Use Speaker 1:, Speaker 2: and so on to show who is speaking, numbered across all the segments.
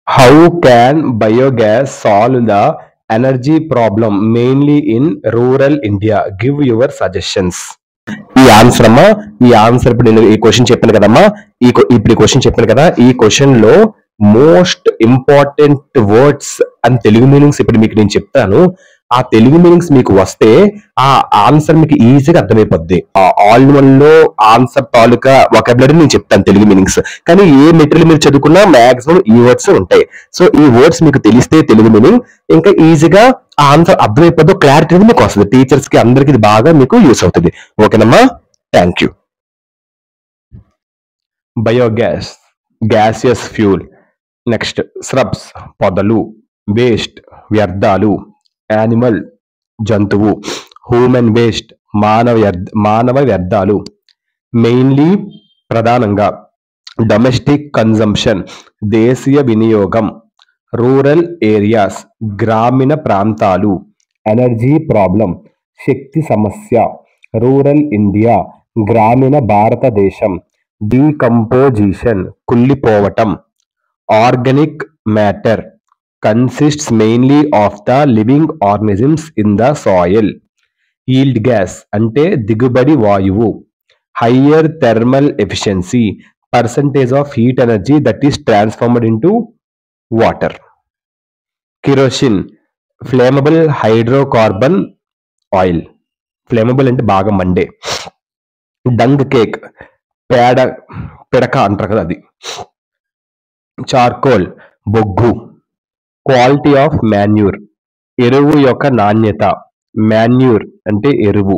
Speaker 1: How can biogas solve the energy problem mainly in rural India? Give your suggestions. ఈ answer అమ్మా, ఈ answer ఇప్పుడు నేను ఈ క్వశ్చన్ చెప్పాను కదమ్మా, ఇప్పుడు ఈ క్వశ్చన్ చెప్పాను కదా, ఈ క్వశ్చన్ లో most important words and Telugu meanings ఇప్పుడు మీకు నేను చెప్తాను. ఆ తెలుగు మీనింగ్స్ మీకు వస్తే ఆ ఆన్సర్ మీకు ఈజీగా అర్థమైపోద్ది. ఆల్ వన్ లో ఆన్సర్ తాలూకా వొకాబులరీ నేను చెప్తాను తెలుగు మీనింగ్స్. కానీ ఏ మెటీరియల్ మీరు చదువుకున్నా మాక్సిమం ఈ వర్డ్స్ ఉంటాయి. సో ఈ వర్డ్స్ మీకు తెలిస్తే తెలుగు మీనింగ్ ఇంకా ఈజీగా ఆ ఆన్సర్ అర్థమైపోద్దు, క్లారిటీ మీకు వస్తుంది. టీచర్స్ కి అందరికి ఇది బాగా మీకు యూస్ అవుతుంది. ఓకేనమ్మా, thank you. Biogas, gaseous fuel. Next shrubs, పొదలు. వేస్ట్, వ్యర్థాలు. యానిమల్, జంతువు. హ్యూమన్ వేస్ట్, మానవ వ్యర్థాలు. మెయిన్లీ, ప్రధానంగా. డొమెస్టిక్ కన్జంప్షన్, దేశీయ వినియోగం. రూరల్ ఏరియాస్, గ్రామీణ ప్రాంతాలు. ఎనర్జీ ప్రాబ్లం, శక్తి సమస్య. రూరల్ ఇండియా, గ్రామీణ భారతదేశం. డీకంపోజిషన్, కుళ్ళిపోవటం. Organic matter consists mainly of the living organisms in the soil. Yield gas అంటే దిగుబడి వాయువు. Higher thermal efficiency, percentage of heat energy that is transformed into water. Kerosene, flammable hydrocarbon oil. Flammable అంటే బాగా Monday. Dung cake, పిడక అంటారు కదా అది. Charcoal, బొగ్గు. Quality of manure, ఎరువు యొక్క నాణ్యత. మాన్యూర్ అంటే ఎరువు.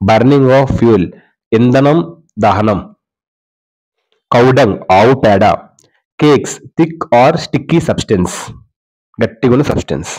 Speaker 1: బర్నింగ్ ఆఫ్ ఫ్యూల్, ఇంధనం, దహనం. కౌడంగ్, ఆవు పేడ. Cakes, thick or sticky substance, గట్టిగా ఉన్న సబ్స్టెన్స్.